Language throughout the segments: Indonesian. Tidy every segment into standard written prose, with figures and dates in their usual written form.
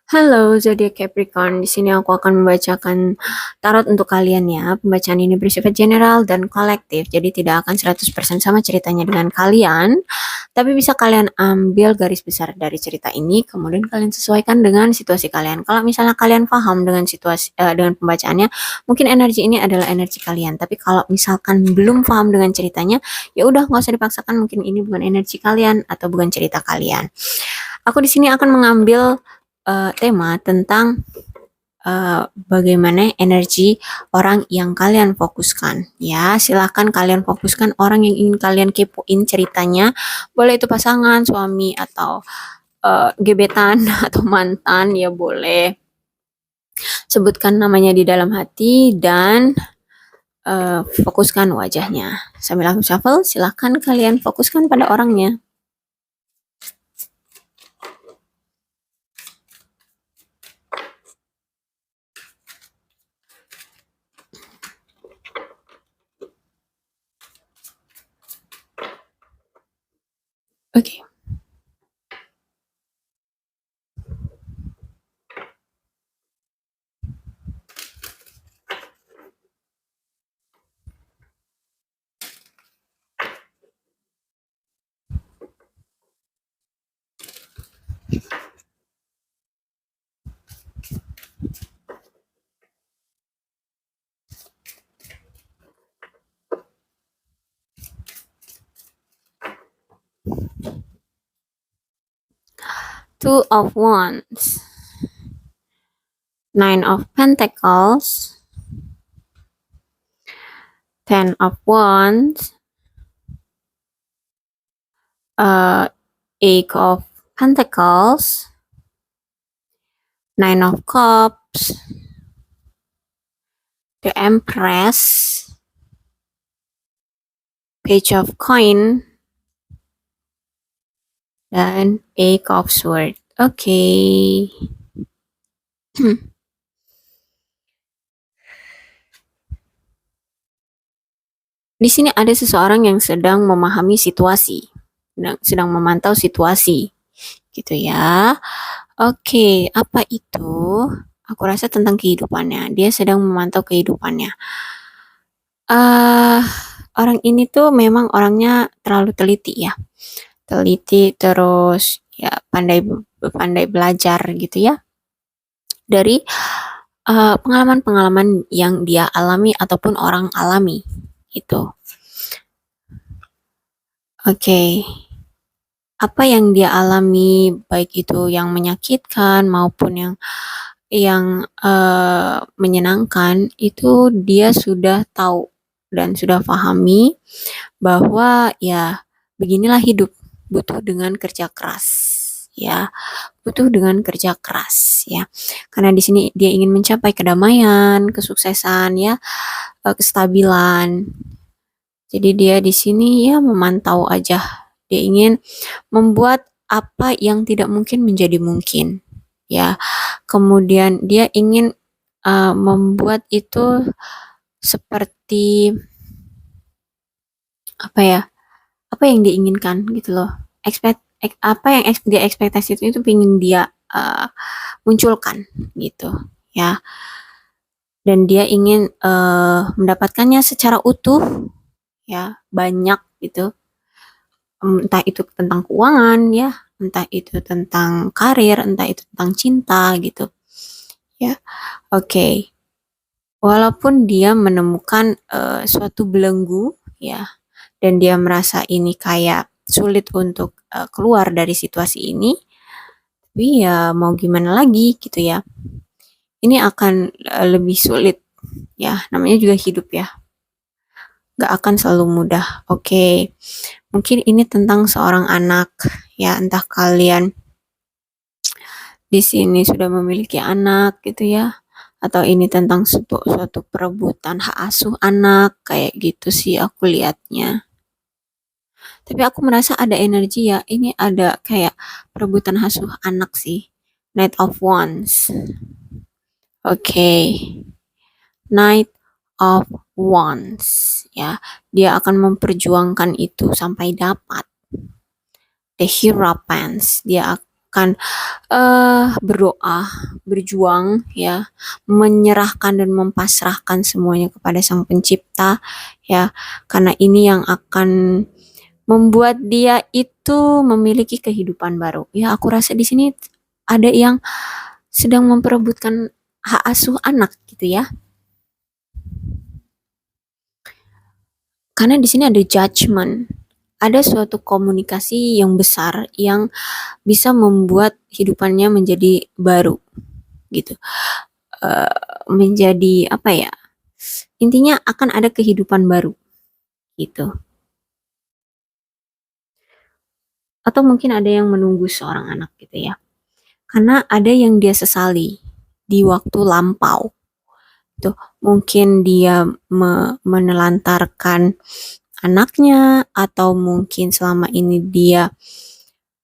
Halo zodiak Capricorn, di sini aku akan membacakan tarot untuk kalian ya. Pembacaan ini bersifat general dan kolektif, jadi tidak akan 100% sama ceritanya dengan kalian, tapi bisa kalian ambil garis besar dari cerita ini, kemudian kalian sesuaikan dengan situasi kalian. Kalau misalnya kalian paham dengan dengan pembacaannya, mungkin energi ini adalah energi kalian. Tapi kalau misalkan belum paham dengan ceritanya, ya udah nggak usah dipaksakan. Mungkin ini bukan energi kalian atau bukan cerita kalian. Aku di sini akan mengambil tema tentang bagaimana energi orang yang kalian fokuskan. Ya, silahkan kalian fokuskan orang yang ingin kalian kepoin ceritanya. Boleh itu pasangan, suami, atau gebetan, atau mantan, ya boleh. Sebutkan namanya di dalam hati dan fokuskan wajahnya. Sambil aku shuffle, silahkan kalian fokuskan pada orangnya. Oke. Two of Wands, Nine of Pentacles, Ten of Wands, Eight of Pentacles, Nine of Cups, the Empress, Page of Coin, dan Eight of Swords. Oke. Di sini ada seseorang yang sedang memahami situasi, sedang memantau situasi, gitu ya. Oke, apa itu? Aku rasa tentang kehidupannya. Dia sedang memantau kehidupannya. Orang ini tuh memang orangnya terlalu teliti ya. Teliti terus ya pandai belajar gitu ya. Dari pengalaman-pengalaman yang dia alami ataupun orang alami gitu. Oke. Apa yang dia alami baik itu yang menyakitkan maupun yang menyenangkan itu dia sudah tahu dan sudah pahami bahwa ya beginilah hidup, butuh dengan kerja keras ya, butuh dengan kerja keras ya, karena di sini dia ingin mencapai kedamaian, kesuksesan ya, kestabilan. Jadi dia di sini ya memantau aja, dia ingin membuat apa yang tidak mungkin menjadi mungkin ya, kemudian dia ingin membuat itu seperti apa ya, apa yang diinginkan gitu loh, apa yang dia ekspektasi itu ingin dia munculkan gitu ya, dan dia ingin mendapatkannya secara utuh ya, banyak gitu, entah itu tentang keuangan ya, entah itu tentang karir, entah itu tentang cinta gitu ya. Oke. Walaupun dia menemukan suatu belenggu ya, dan dia merasa ini kayak sulit untuk keluar dari situasi ini, tapi ya mau gimana lagi gitu ya. Ini akan lebih sulit ya, namanya juga hidup ya. Gak akan selalu mudah. Oke. Mungkin ini tentang seorang anak ya, entah kalian di sini sudah memiliki anak gitu ya, atau ini tentang suatu perebutan hak asuh anak, kayak gitu sih aku lihatnya. Tapi aku merasa ada energi ya, ini ada kayak perebutan asuh anak sih. Knight of Wands. Oke. Knight of Wands ya, dia akan memperjuangkan itu sampai dapat. The Hierophant, dia akan akan berdoa, berjuang ya, menyerahkan dan mempasrahkan semuanya kepada Sang Pencipta ya, karena ini yang akan membuat dia itu memiliki kehidupan baru. Ya, aku rasa di sini ada yang sedang memperebutkan hak asuh anak gitu ya. Karena di sini ada judgment, ada suatu komunikasi yang besar yang bisa membuat hidupannya menjadi baru gitu. Menjadi apa ya? Intinya akan ada kehidupan baru gitu. Atau mungkin ada yang menunggu seorang anak gitu ya. Karena ada yang dia sesali di waktu lampau. Tuh, mungkin dia menelantarkan anaknya atau mungkin selama ini dia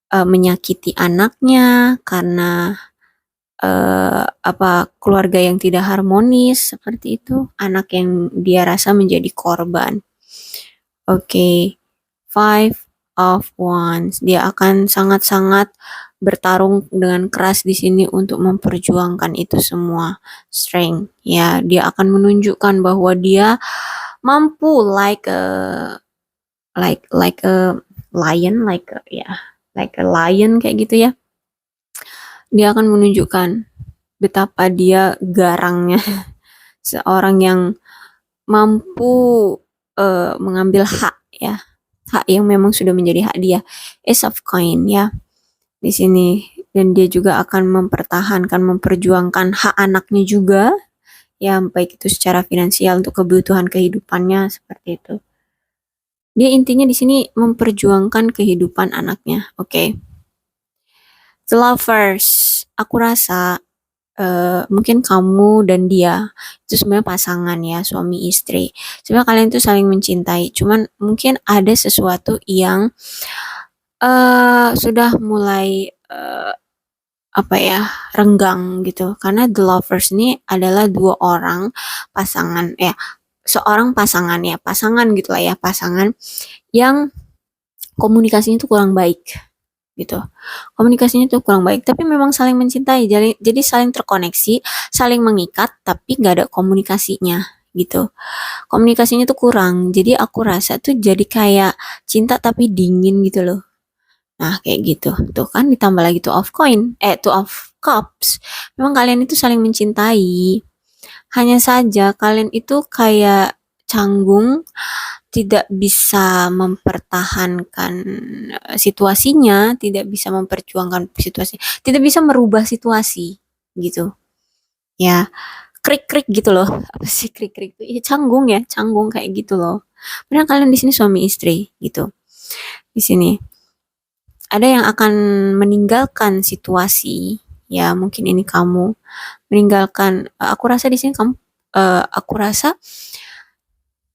menyakiti anaknya karena keluarga yang tidak harmonis seperti itu, anak yang dia rasa menjadi korban. Oke, Five of Wands, dia akan sangat-sangat bertarung dengan keras di sini untuk memperjuangkan itu semua. Strength, ya, dia akan menunjukkan bahwa dia mampu like a lion, like a lion kayak gitu ya. Dia akan menunjukkan betapa dia garangnya seorang yang mampu mengambil hak ya, hak yang memang sudah menjadi hak dia. Ace of Coin ya di sini, dan dia juga akan mempertahankan, memperjuangkan hak anaknya juga ya, baik itu secara finansial untuk kebutuhan kehidupannya seperti itu. Dia intinya di sini memperjuangkan kehidupan anaknya. Oke. The Lovers, aku rasa mungkin kamu dan dia itu sebenarnya pasangan ya, suami istri. Sebenarnya kalian itu saling mencintai, cuman mungkin ada sesuatu yang sudah mulai apa ya, renggang gitu. Karena the lovers ini adalah dua orang pasangan ya, seorang pasangan ya, pasangan gitulah ya, pasangan yang komunikasinya itu kurang baik gitu. Komunikasinya tuh kurang baik, tapi memang saling mencintai. Jadi saling terkoneksi, saling mengikat, tapi nggak ada komunikasinya gitu. Komunikasinya tuh kurang. Jadi aku rasa tuh jadi kayak cinta tapi dingin gitu loh. Nah, kayak gitu. Tuh kan ditambah lagi tuh of coin, tuh of cups. Memang kalian itu saling mencintai. Hanya saja kalian itu kayak canggung, tidak bisa mempertahankan situasinya, tidak bisa memperjuangkan situasi, tidak bisa merubah situasi gitu. Ya, krik-krik gitu loh. Apa sih krik-krik itu? Ya canggung ya, canggung kayak gitu loh. Padahal kalian di sini suami istri gitu. Di sini ada yang akan meninggalkan situasi. Ya, mungkin ini kamu meninggalkan. Aku rasa di sini kamu, aku rasa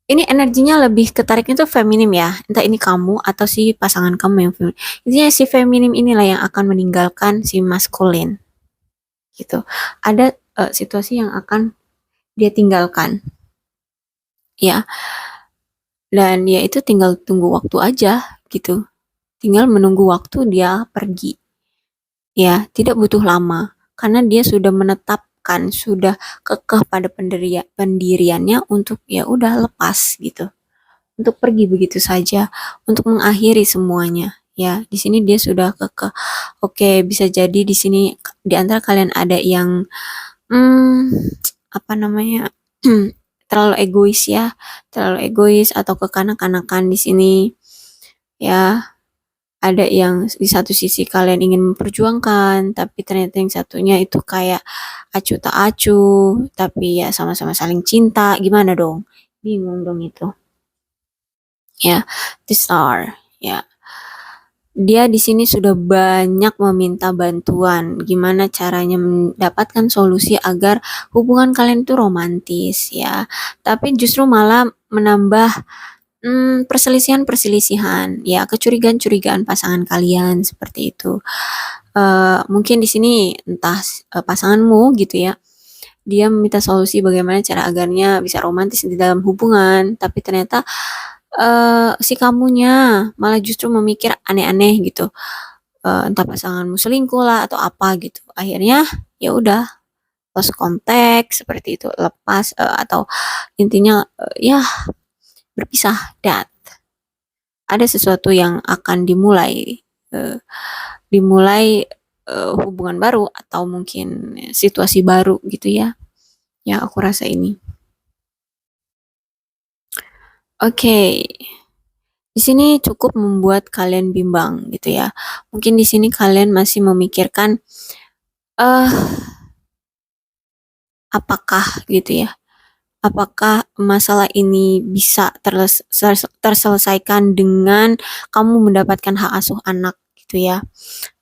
ini energinya lebih ketariknya tuh feminim ya. Entah ini kamu atau si pasangan kamu yang feminim. Intinya si feminim inilah yang akan meninggalkan si maskulin. Gitu. Ada situasi yang akan dia tinggalkan. Ya. Dan ya itu tinggal tunggu waktu aja gitu. Tinggal menunggu waktu dia pergi. Ya, tidak butuh lama karena dia sudah menetapkan, sudah kekeh pada pendiriannya untuk ya udah lepas gitu. Untuk pergi begitu saja, untuk mengakhiri semuanya. Ya, di sini dia sudah kekeh. Oke, bisa jadi di sini di antara kalian ada yang apa namanya? terlalu egois ya, terlalu egois atau kekanak-kanakan di sini. Ya, ada yang di satu sisi kalian ingin memperjuangkan, tapi ternyata yang satunya itu kayak acuh tak acuh, tapi ya sama-sama saling cinta. Gimana dong? Bingung dong itu. Ya, the star. Ya, dia di sini sudah banyak meminta bantuan. Gimana caranya mendapatkan solusi agar hubungan kalian itu romantis ya. Tapi justru malah menambah perselisihan-perselisihan, ya kecurigaan-curigaan pasangan kalian seperti itu. Mungkin di sini entah pasanganmu gitu ya, dia meminta solusi bagaimana cara agarnya bisa romantis di dalam hubungan, tapi ternyata si kamunya malah justru memikir aneh-aneh gitu. entah pasanganmu selingkuh lah atau apa gitu. Akhirnya ya udah lost contact seperti itu, lepas atau intinya ya berpisah dan ada sesuatu yang akan eh, dimulai hubungan baru atau mungkin situasi baru gitu ya. Ya, aku rasa ini. Oke. Di sini cukup membuat kalian bimbang gitu ya. Mungkin di sini kalian masih memikirkan eh apakah gitu ya. Apakah masalah ini bisa terselesaikan dengan kamu mendapatkan hak asuh anak gitu ya?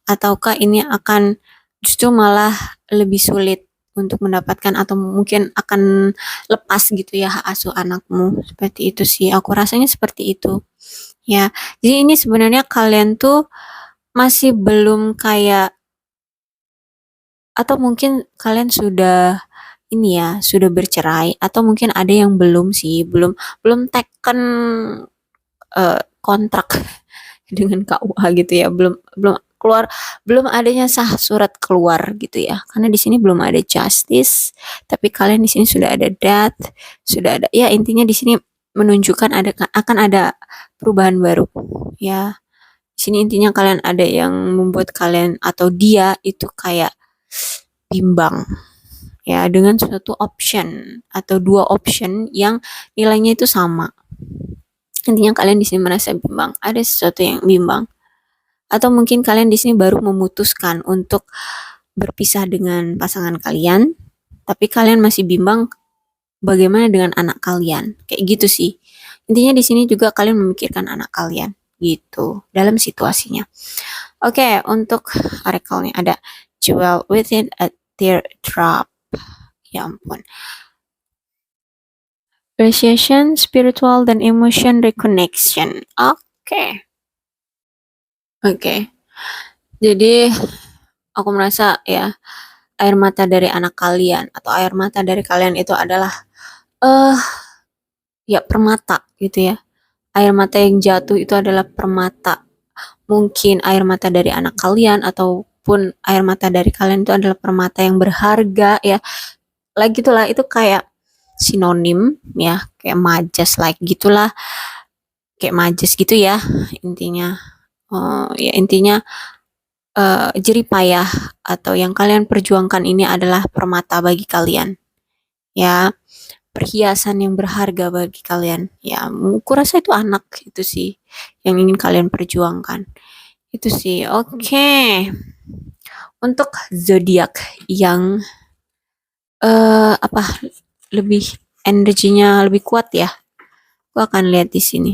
Ataukah ini akan justru malah lebih sulit untuk mendapatkan atau mungkin akan lepas gitu ya hak asuh anakmu? Seperti itu sih, aku rasanya seperti itu. Ya, jadi ini sebenarnya kalian tuh masih belum kayak atau mungkin kalian sudah ini ya, sudah bercerai atau mungkin ada yang belum sih, belum belum teken kontrak dengan KUA gitu ya, belum belum keluar, belum adanya sah surat keluar gitu ya. Karena di sini belum ada justice, tapi kalian di sini sudah ada death, sudah ada ya intinya di sini menunjukkan ada akan ada perubahan baru ya. Di sini intinya kalian ada yang membuat kalian atau dia itu kayak bimbang ya dengan suatu option atau dua option yang nilainya itu sama. Intinya kalian di sini merasa bimbang, ada sesuatu yang bimbang. Atau mungkin kalian di sini baru memutuskan untuk berpisah dengan pasangan kalian, tapi kalian masih bimbang bagaimana dengan anak kalian. Kayak gitu sih. Intinya di sini juga kalian memikirkan anak kalian gitu dalam situasinya. Oke, untuk oracle-nya ada Jewel within a teardrop. Ya ampun. Appreciation, spiritual, dan emotion reconnection. Oke. Oke. Jadi aku merasa ya air mata dari anak kalian atau air mata dari kalian itu adalah eh ya permata gitu ya. Air mata yang jatuh itu adalah permata. Mungkin air mata dari anak kalian ataupun air mata dari kalian itu adalah permata yang berharga ya. Lagi gitulah itu kayak sinonim ya, kayak majas like gitulah, kayak majas gitu ya intinya. Ya intinya jerih payah atau yang kalian perjuangkan ini adalah permata bagi kalian ya, perhiasan yang berharga bagi kalian ya. Aku rasa itu anak itu sih yang ingin kalian perjuangkan itu sih. Oke. Untuk zodiak yang apa lebih energinya lebih kuat ya, aku akan lihat di sini.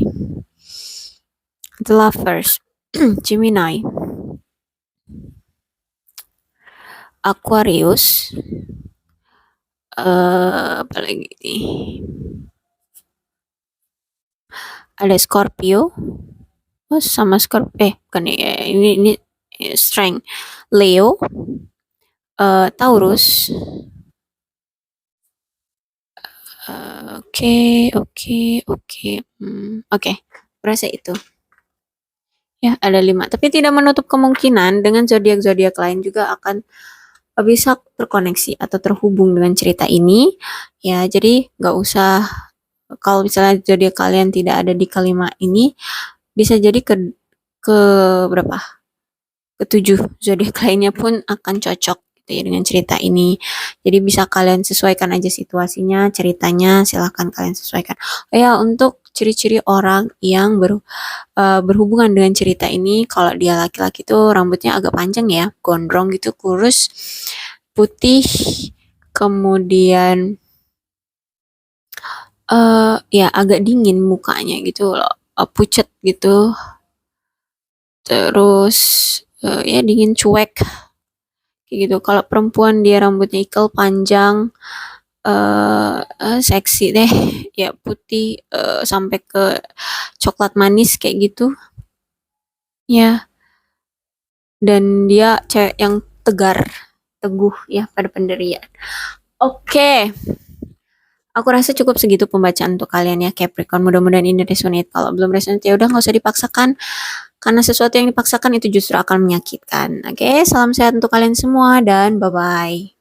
The Lovers, Gemini, Aquarius, apa lagi nih? Ada Scorpio, oh sama Scorpio, bukan ya, ini Strength, Leo, Taurus. Oke, berasa itu. Ya, ada 5. Tapi tidak menutup kemungkinan dengan zodiak-zodiak lain juga akan bisa terkoneksi atau terhubung dengan cerita ini. Ya, jadi nggak usah kalau misalnya zodiak kalian tidak ada di kelima ini, bisa jadi ke berapa? Ketujuh zodiak lainnya pun akan cocok gitu ya dengan cerita ini. Jadi bisa kalian sesuaikan aja situasinya, ceritanya silahkan kalian sesuaikan. Oh ya, untuk ciri-ciri orang yang berhubungan dengan cerita ini, kalau dia laki-laki tuh rambutnya agak panjang ya, gondrong gitu, kurus, putih, kemudian ya agak dingin mukanya gitu loh, pucet gitu, terus ya dingin cuek kayak gitu. Kalau perempuan dia rambutnya ikal panjang, seksi deh ya, putih sampai ke coklat manis kayak gitu ya. Dan dia cewek yang tegar, teguh ya pada pendirian. Oke. Aku rasa cukup segitu pembacaan untuk kalian ya Capricorn. Mudah-mudahan ini resonate. Kalau belum resonate ya udah nggak usah dipaksakan. Karena sesuatu yang dipaksakan itu justru akan menyakitkan. Oke, salam sehat untuk kalian semua dan bye-bye.